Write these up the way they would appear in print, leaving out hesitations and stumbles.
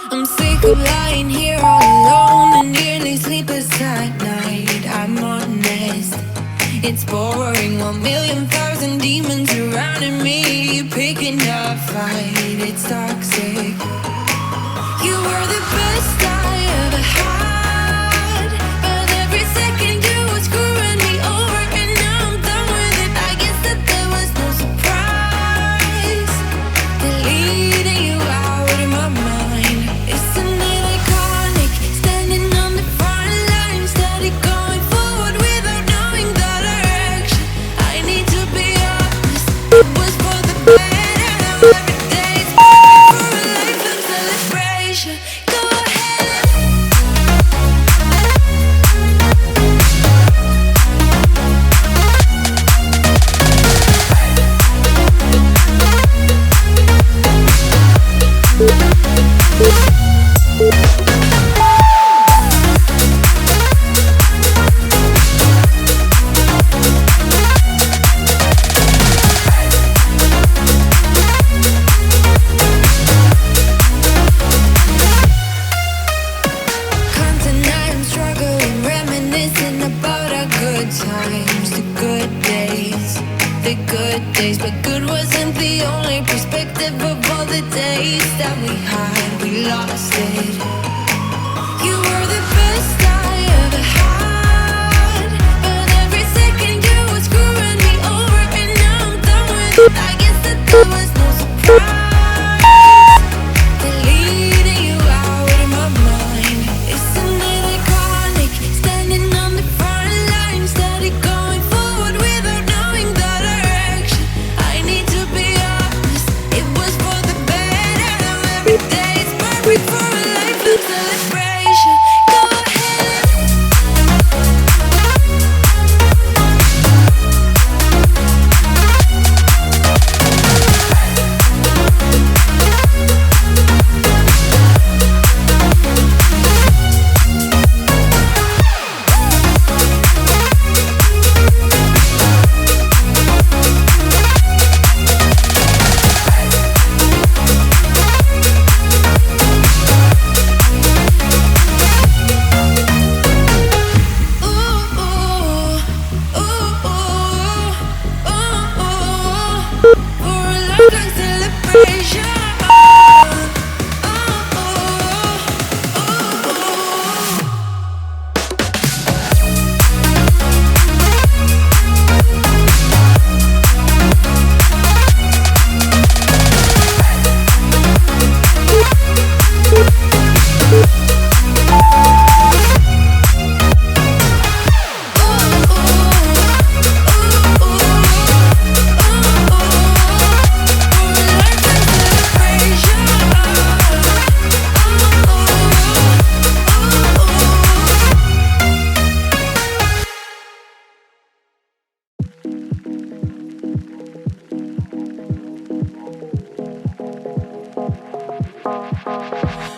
I'm sick of lying here all alone and nearly sleepless at night. I'm honest, it's boring. 1,000,000 demons surrounding me, picking a fight. It's toxic. You were the best I ever had, but every second you were screwing me over, and now I'm done with it. I guess that there was no surprise. Deleting you out of my mind. Isn't it iconic? Standing on the front line, steady going forward without knowing the direction. I need to be honest, it was for the better. Now every day's perfect for a life of celebration. Go ahead. Tonight I'm struggling, reminiscing about our good times, the good days, the good days. But good wasn't the only perspective of all the days that we had. We lost it. You were the best I ever had, but every second you were screwing me over, and now I'm done with it. I guess that there was no surprise. Deleting you out of my mind. Isn't it iconic? Standing on the front line, steady going forward without knowing the direction. I need to be honest, it was for the better. Now every day's perfect for a life of celebration. Go ahead.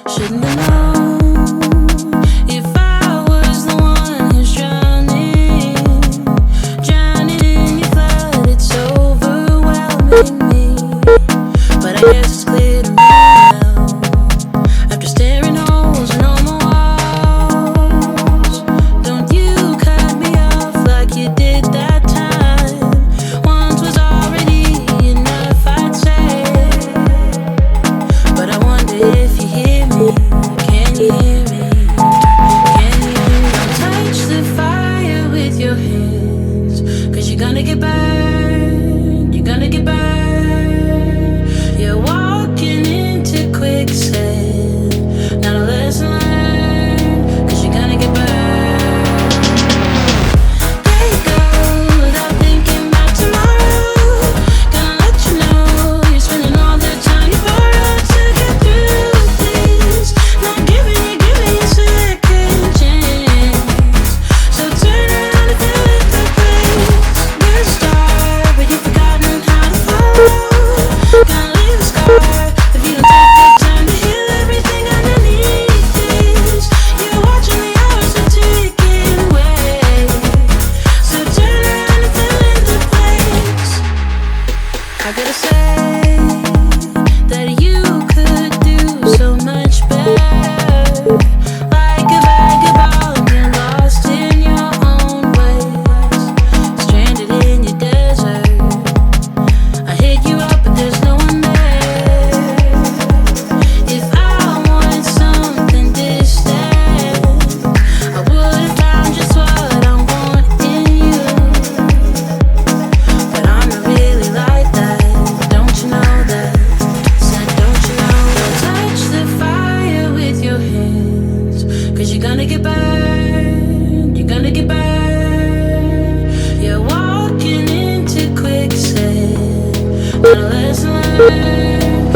Shouldn't have known if I was the one who's drowning, drowning in your flood. It's overwhelming me, but I guess it's clear to me now. After staring holes in all my walls, don't you cut me off like you did that time. Once was already enough, I'd say, but I wonder if you hear me. Can't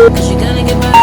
'cause you're gonna get burned.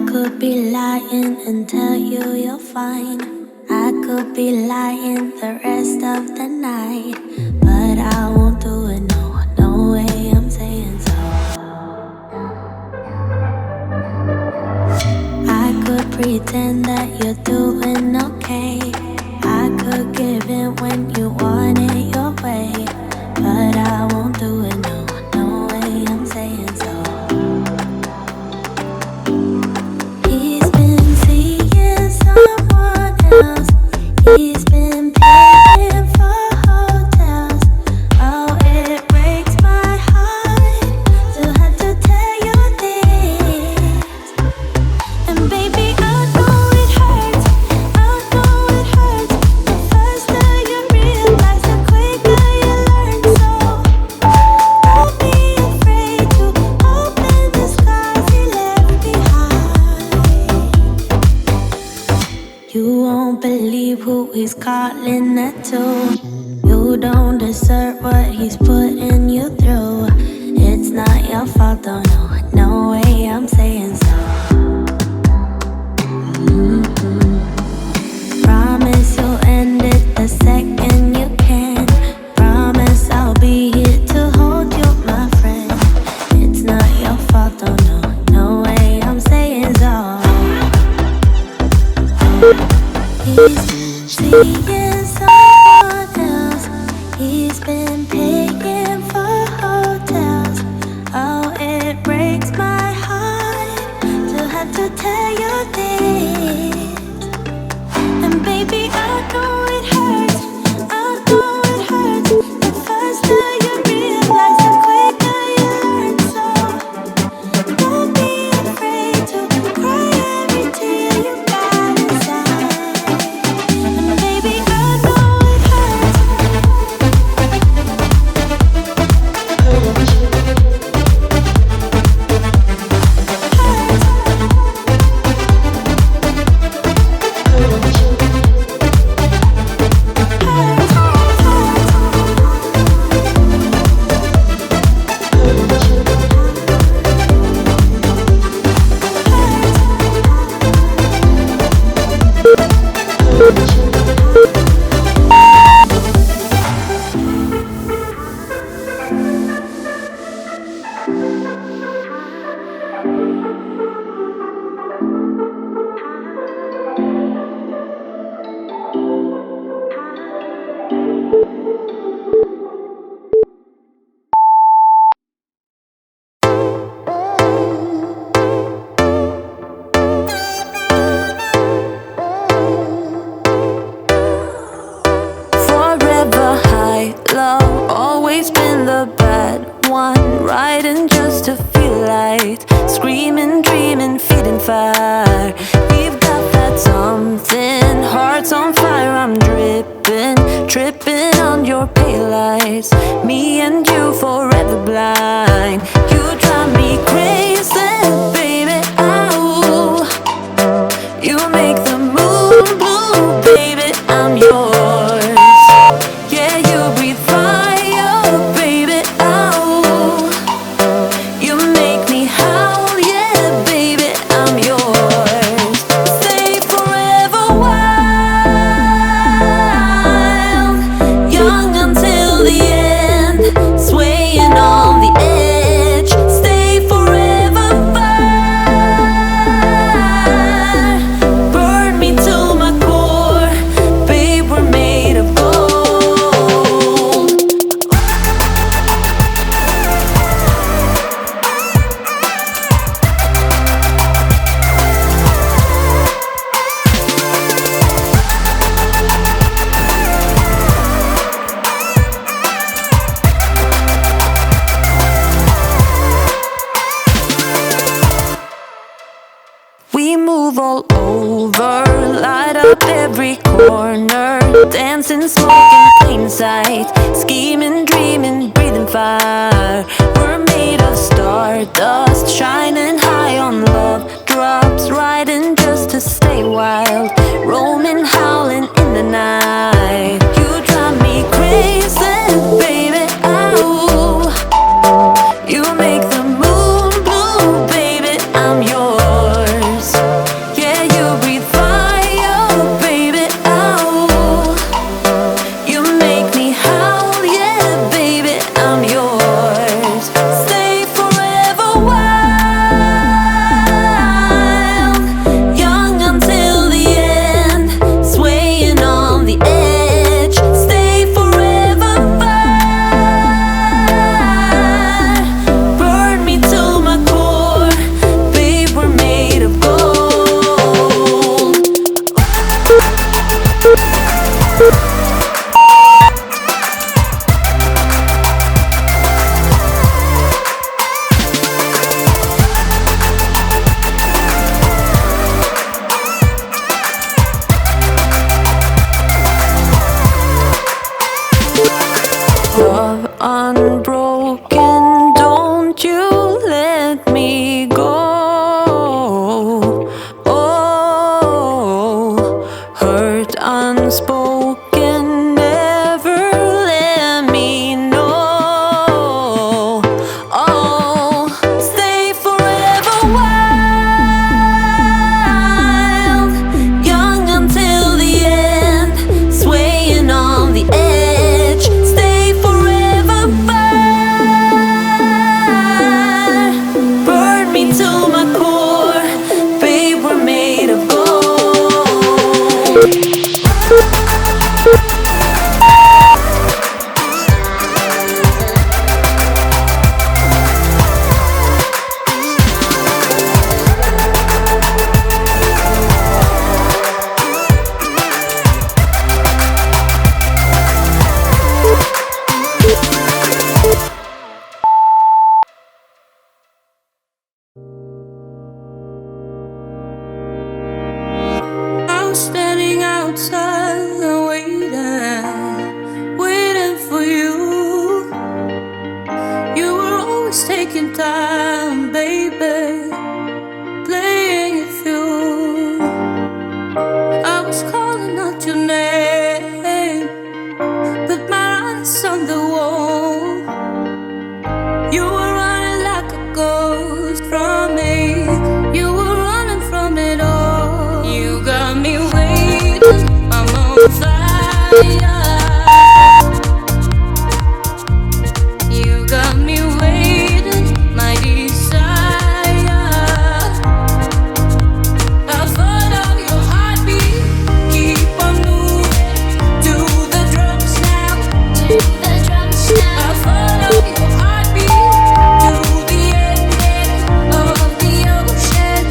could be lying and tell you you're fine. I could be lying the rest of the night, but I won't do it, no, no way I'm saying so. I could pretend that you're doing okay. I could give in when you want it your way, but I won't do it, no, no way I'm saying so. He's been seeing someone else. You won't believe who he's calling that to. You don't deserve what he's putting you through. It's not your fault, though, no, no way I'm saying so. Promise you'll end it the second you can. Promise I'll be here to hold you, my friend. It's not your fault, though, no, no way I'm saying so. He's seeing someone else. He's been paying for hotels. Oh, it breaks my heart to have to tell you this. And baby, I know it hurts. I know it hurts. The faster you realize, the quicker you learn. So don't be afraid to cry every tear you got inside. And baby, I know it hurts. Forever high, low, always been the bad one. Riding just to feel light, screaming, dreaming, feeding fire. We've got that something, hearts on fire. I'm dripping, tripping on your pale lights. Me and you forever blind. You drive me crazy, baby. Ow. You make the moon blue, baby. I'm yours. Yeah, you breathe fire, baby. Oh, you make me howl. Yeah, baby, I'm yours. Stay forever wild, young until the end, swaying on the edge. Stay forever fire, burn me to my core, babe. We're made of gold. We move all over, light up every corner, dancing, smoking, plain sight, scheming, dreaming, breathing fire. We're made of stardust, shining high on love drops, riding just to stay wild, roaming, howling in the night. You drive me crazy, baby. Ow. You make the moon blue, baby. I'm yours. Yeah, you breathe fire, baby. Ow. You make me howl. Yeah, baby, I'm yours. Stay forever wild, young until the end, swaying on the edge. Stay forever fire, burn me to my core, babe. We're made of gold. Love unbroken, don't you let me go. Oh, unspoken, never let me know. Oh, stay forever wild, young until the end, swaying on the edge. Stay forever fire, burn me to my core, babe, we're made of gold. I was standing outside waiting for you. You were always taking time, baby, playing it through. I was calling out your name, but my eyes on the wall. You were running like a ghost from me. You were running from it all. You got me waiting, I'm on fire. You got me waiting, my desire. I follow your heartbeat, keep on moving to the drums now. To the drums now. I follow your heartbeat to the ending of the ocean.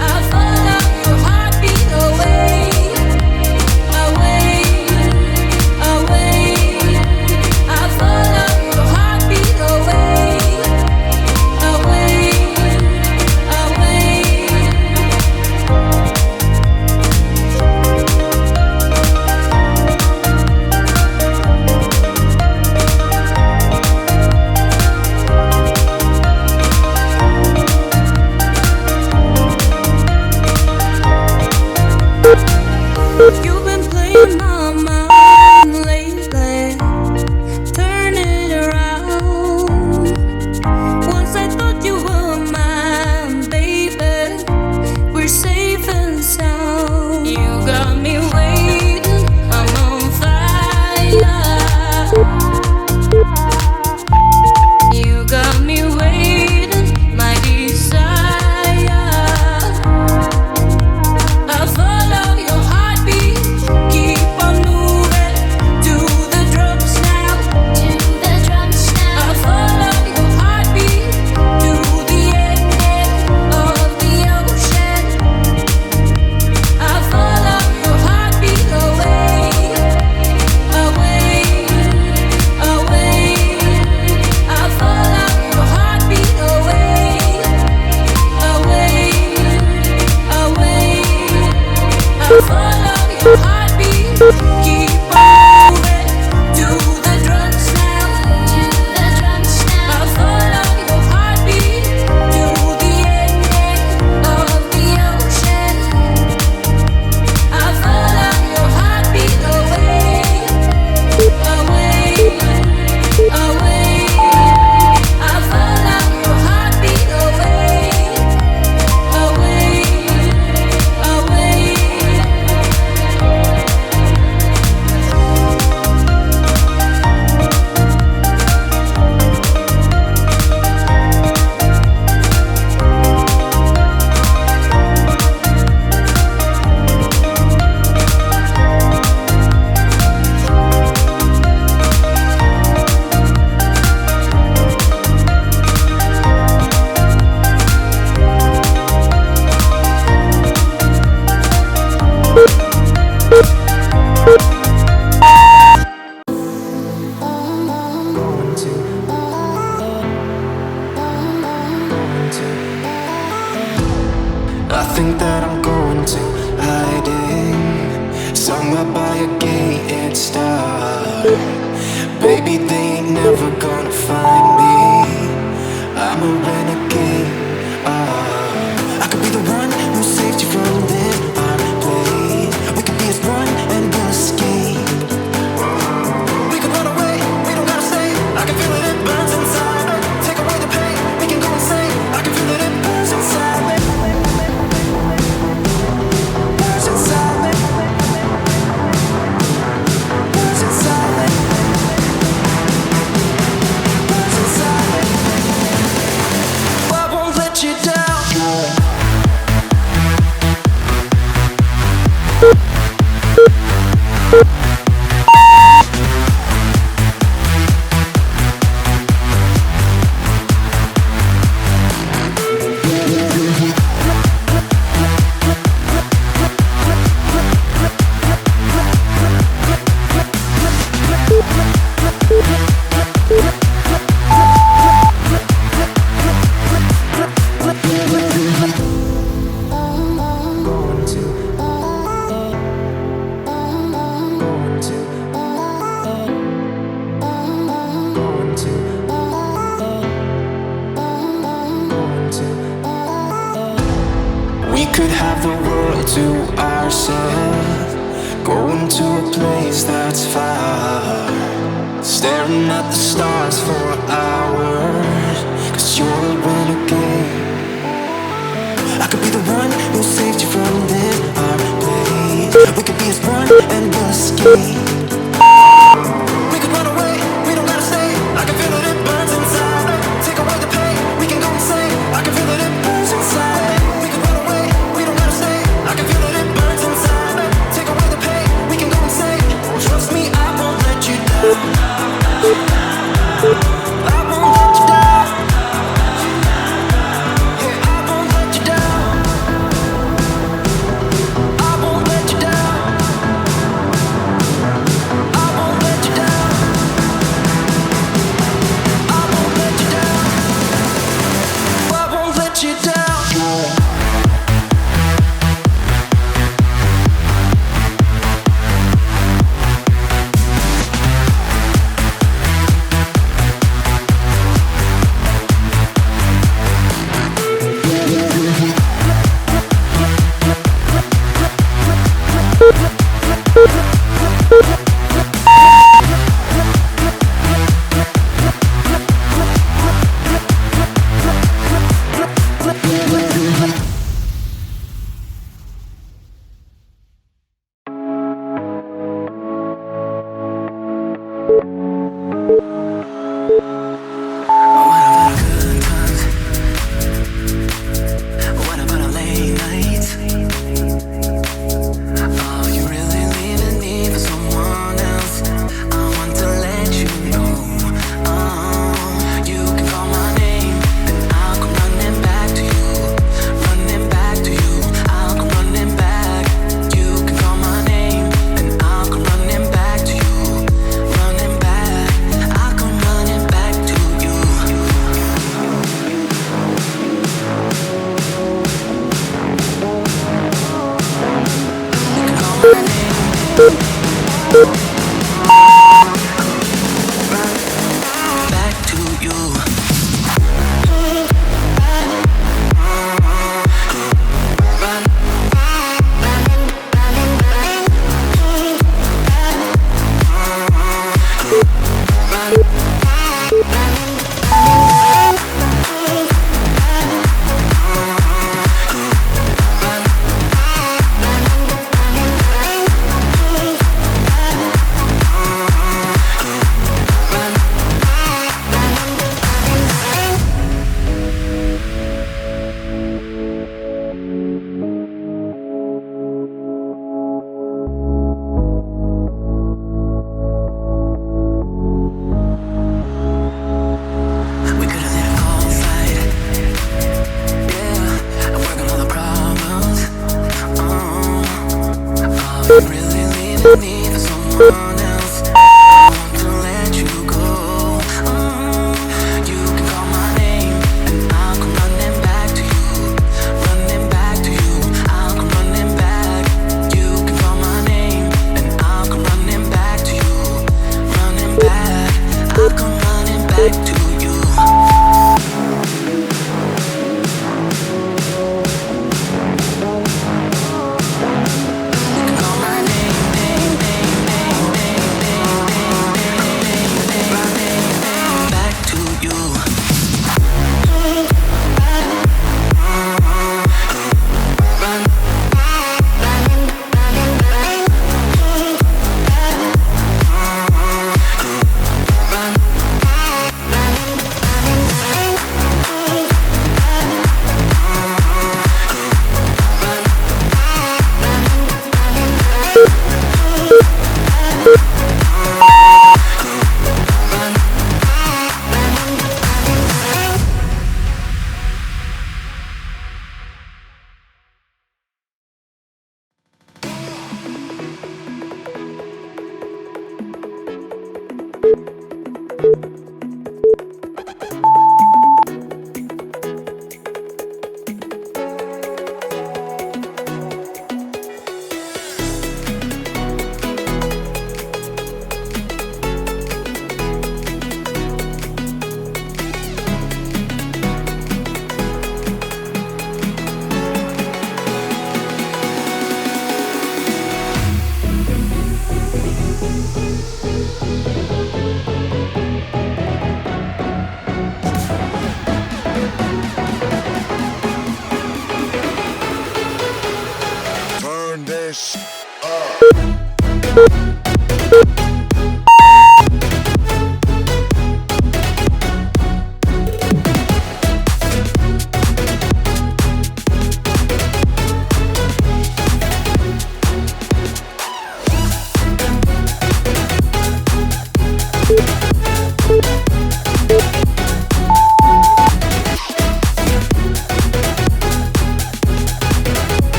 I follow your heartbeat away, away, away. I follow your heartbeat away, away, away. You've been playing my mind lately, turn it around. Once I thought you were mine, baby, we're safe and sound. You got me waiting, I'm on fire. You got me waiting, my desire. I follow your heartbeat, keep on moving to the drums now. To the drums now. I follow your heartbeat to the ending of the ocean. I follow your heartbeat away, away, away. I follow your heartbeat away, away, away. I follow your heartbeat, keep on moving to the drums now. To the drums now. I follow your heartbeat to the ending of the ocean. I follow your heartbeat away, away, away. I follow your heartbeat away, away, away. I think that I'm going to hiding somewhere by a gated star. Baby, they ain't never gonna find me. I'm a renegade. I could be the one who saves you from this heartbreak. We could be Going to a place that's far, staring at the stars for hours. Cause you're a renegade. I could be the one who saved you from this hard place. We could be as one and we'll escape. We could run away, we don't gotta stay. I can feel it, it burns inside. Take away the pain, we can go insane. I can feel it, it burns inside. We could run away, we don't gotta stay. I can feel it, it burns inside. Take away the pain, we can go insane. Trust me, I won't let you down. I won't let you down. Yeah, I won't let you down. I won't let you down. I won't let you down. I won't let you down. I won't let you down.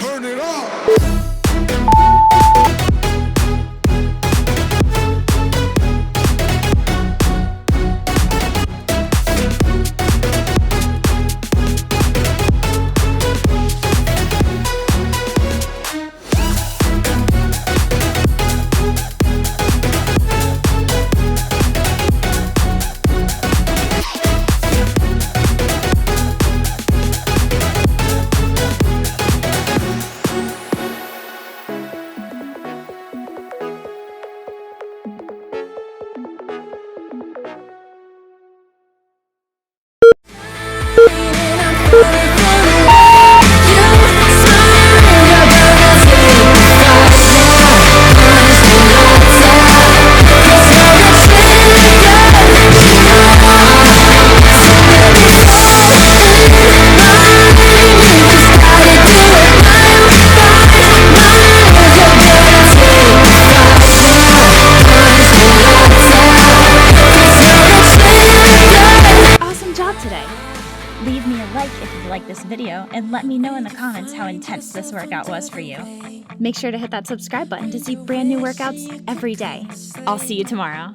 Turn it up. Leave me a like if you like this video and let me know in the comments how intense this workout was for you. Make sure to hit that subscribe button to see brand new workouts every day. I'll see you tomorrow.